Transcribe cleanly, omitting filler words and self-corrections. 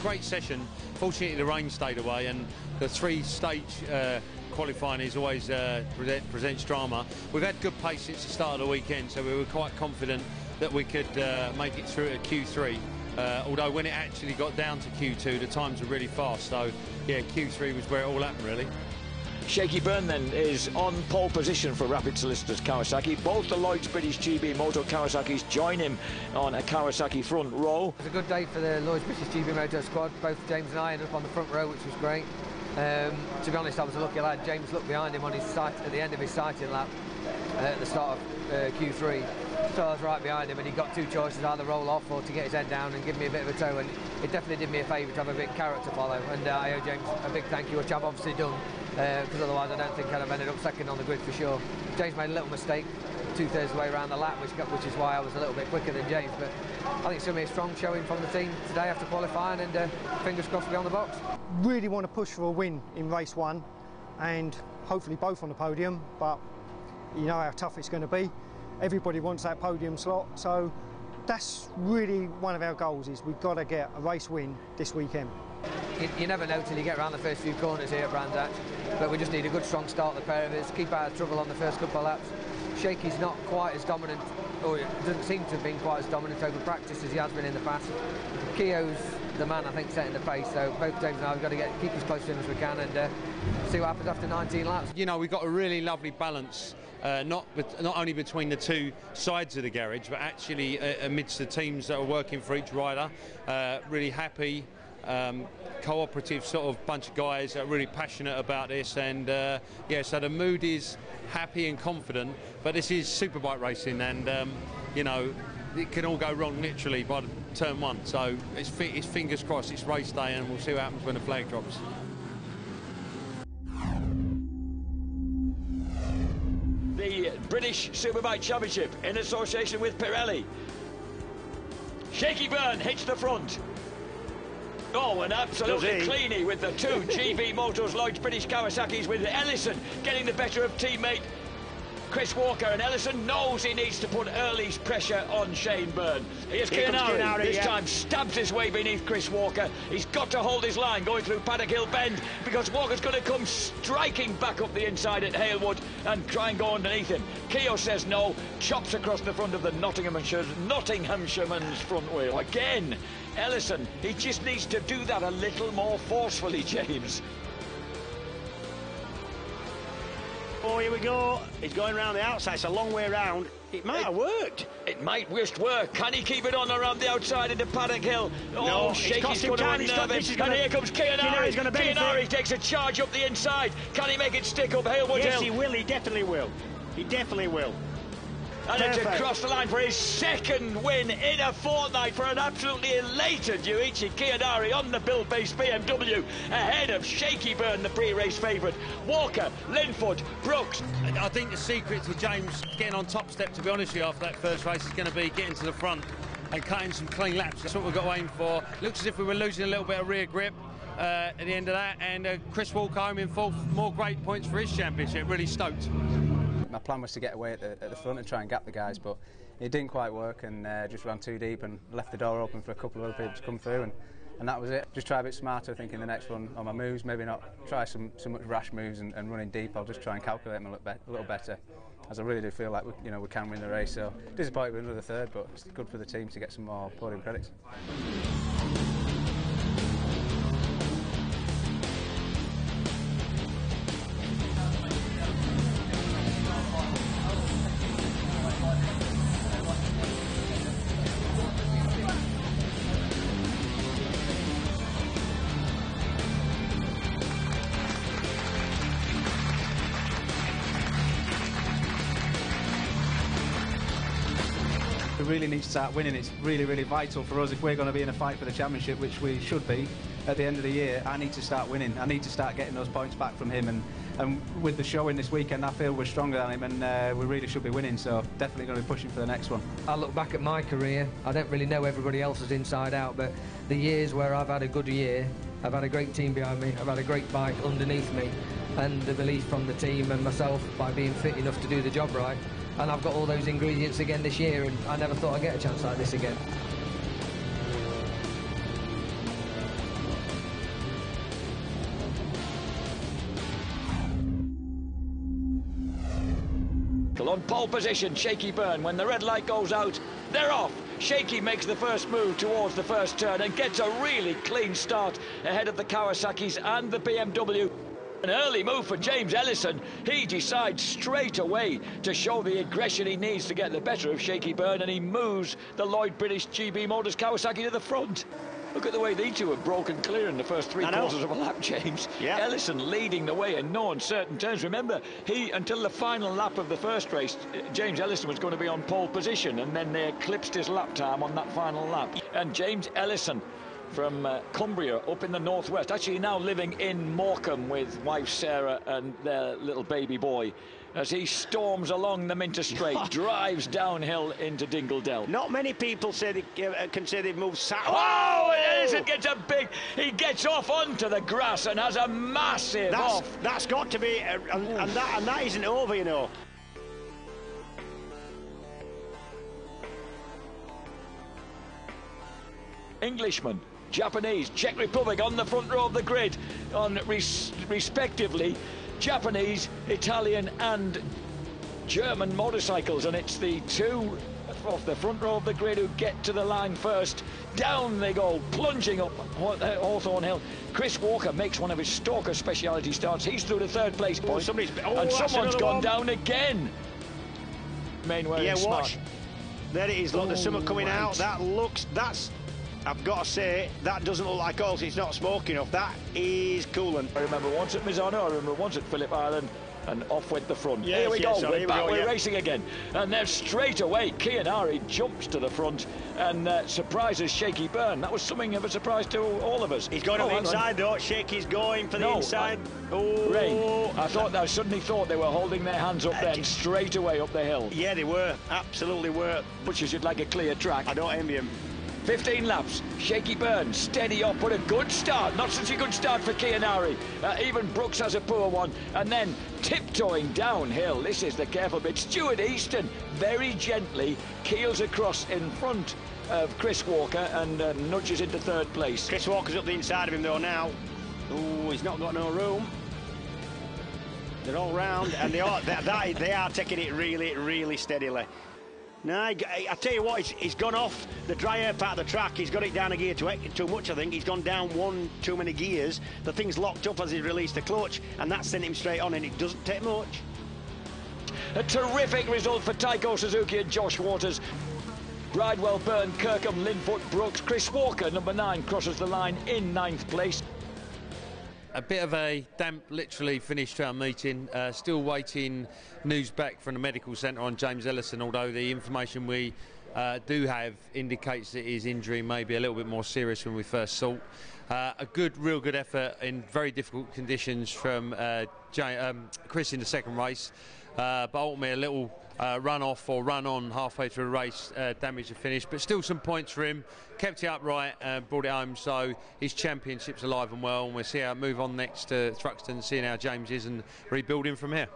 great session. Fortunately, the rain stayed away, and the three-stage qualifying is always presents drama. We've had good pace since the start of the weekend, so we were quite confident that we could make it through to Q3. Although when it actually got down to Q2, the times were really fast. So yeah, Q3 was where it all happened, really. Shaky Byrne then is on pole position for Rapid Solicitors Kawasaki. Both the Lloyds British GBmoto Kawasaki's join him on a Kawasaki front row. It was a good day for the Lloyds British GBmoto squad. Both James and I ended up on the front row, which was great. To be honest, I was a lucky lad. James looked behind him on his sight at the end of his sighting lap at the start of Q3. So I was right behind him, and he got two choices: either roll off or to get his head down and give me a bit of a tow. And it definitely did me a favour to have a big carrot to follow. And I owe James a big thank you, which I've obviously done, because otherwise I don't think I'd have ended up second on the grid for sure. James made a little mistake 2/3 of the way around the lap, which is why I was a little bit quicker than James. But I think it's going to be a strong showing from the team today after qualifying, and fingers crossed we'll be on the box. Really want to push for a win in race one, and hopefully both on the podium, but you know how tough it's going to be. Everybody wants that podium slot, so that's really one of our goals, is we've got to get a race win this weekend. You never know till you get around the first few corners here at Brands Hatch, but we just need a good strong start, the pair of us, keep out of trouble on the first couple of laps. Shaky's not quite as dominant, or it doesn't seem to have been quite as dominant over practice as he has been in the past. Keogh's the man, I think, setting the pace, so both James and I have got to keep as close to him as we can, and see what happens after 19 laps. You know, we've got a really lovely balance, not only between the two sides of the garage, but actually amidst the teams that are working for each rider. Really happy, cooperative sort of bunch of guys that are really passionate about this, and yeah, so the mood is happy and confident. But this is superbike racing, and you know, it can all go wrong literally by turn one. So it's fingers crossed. It's race day, and we'll see what happens when the flag drops. The British Superbike Championship in association with Pirelli. Shaky Byrne hits the front. Oh, and absolutely cleany with the two GBmotos Lloyds British Kawasaki's, with Ellison getting the better of teammate Chris Walker, and Ellison knows he needs to put Early's pressure on Shane Byrne. Here's Kieran, this time stabs his way beneath Chris Walker. He's got to hold his line going through Paddock Hill Bend, because Walker's going to come striking back up the inside at Halewood and try and go underneath him. Keogh says no, chops across the front of the Nottinghamshireman's front wheel. Again, Ellison, he just needs to do that a little more forcefully, James. Oh, here we go. He's going around the outside. It's a long way around. It might have worked. It might just work. Can he keep it on around the outside into Paddock Hill? No, oh, Shaky's going to unnerve him. And here comes Kianari. Kianari takes a charge up the inside. Can he make it stick up Halewood Hill? Yes, he will. He definitely will. He definitely will. And it's across the line for his second win in a fortnight for an absolutely elated Yuichi Kianari on the Bill-based BMW, ahead of Shaky Byrne, the pre-race favourite. Walker, Linfoot, Brooks. I think the secret to James getting on top step, to be honest with you, after that first race is going to be getting to the front and cutting some clean laps. That's what we've got to aim for. Looks as if we were losing a little bit of rear grip at the end of that, and Chris Walker home in fourth, more great points for his championship. Really stoked. My plan was to get away at the front and try and gap the guys, but it didn't quite work, and just ran too deep and left the door open for a couple of other people to come through, and that was it. Just try a bit smarter, I think, in the next run on my moves, maybe not try some much rash moves and running deep. I'll just try and calculate them a little better, as I really do feel like we can win the race. So disappointed with another third, but it's good for the team to get some more podium credits. We really need to start winning. It's really, really vital for us if we're going to be in a fight for the championship, which we should be at the end of the year. I need to start winning. I need to start getting those points back from him, and with the showing this weekend, I feel we're stronger than him, and we really should be winning, so definitely going to be pushing for the next one. I look back at my career, I don't really know everybody else's inside out, but the years where I've had a good year, I've had a great team behind me, I've had a great bike underneath me, and the belief from the team and myself by being fit enough to do the job right. And I've got all those ingredients again this year, and I never thought I'd get a chance like this again. On pole position, Shaky Byrne. When the red light goes out, they're off. Shaky makes the first move towards the first turn and gets a really clean start ahead of the Kawasaki's and the BMW. An early move for James Ellison. He decides straight away to show the aggression he needs to get the better of Shaky Byrne, and he moves the Lloyds British GBmoto Kawasaki to the front. Look at the way these two have broken clear in the first 3/4 of a lap, James. Yeah. Ellison leading the way in no uncertain terms. Remember, until the final lap of the first race, James Ellison was going to be on pole position, and then they eclipsed his lap time on that final lap. And James Ellison from Cumbria up in the northwest, actually now living in Morecambe with wife Sarah and their little baby boy, as he storms along the Minter Straight, drives downhill into Dingledell. Not many people say they can say they've moved south. Oh, Ellison gets a big, he gets off onto the grass and has a massive off. That's got to be, and that isn't over, you know. Englishman, Japanese, Czech Republic on the front row of the grid, on respectively Japanese, Italian and German motorcycles, and it's the two off the front row of the grid who get to the line first. Down they go, plunging up Hawthorne Hill. Chris Walker makes one of his Stalker speciality starts. He's through to third place point, and someone's gone down again. Mainway, yeah, smart. watch. There it is. Look, there's something coming out. That's. I've got to say, that doesn't look like oil. It's not smoke enough. That is coolant. I remember once at Mizzano, I remember once at Phillip Island, and off went the front. Yes, here we go, sorry, we're back, we're yeah. racing again. And then straight away, Kianari jumps to the front and surprises Shaky Byrne. That was something of a surprise to all of us. He's going up the inside, though. Shaky's going for the inside. Ray, I suddenly thought they were holding their hands up then, straight away up the hill. Yeah, they were. Absolutely were. But you should like a clear track. I don't envy him. 15 laps, Shaky Byrne, steady up, but a good start. Not such a good start for Kianari. Even Brooks has a poor one. And then tiptoeing downhill, this is the careful bit. Stuart Easton very gently keels across in front of Chris Walker and nudges into third place. Chris Walker's up the inside of him, though, now. Oh, he's not got no room. They're all round, and they are taking it really, really steadily. No, I tell you what, he's gone off the dry air part of the track. He's got it down a gear too much, I think. He's gone down one too many gears. The thing's locked up as he released the clutch, and that sent him straight on, and it doesn't take much. A terrific result for Taiko Suzuki and Josh Waters. Bridewell, Byrne, Kirkham, Linfoot, Brooks. Chris Walker, number 9, crosses the line in 9th place. A bit of a damp, literally, finish to our meeting. Still waiting news back from the medical centre on James Ellison, although the information we do have indicates that his injury may be a little bit more serious than we first thought. A real good effort in very difficult conditions from Chris in the second race, but ultimately a little run off or run on halfway through the race damaged the finish, but still some points for him. Kept it upright and brought it home, so his championship's alive and well, and we'll see how move on next to Thruxton, seeing how James is and rebuilding from here.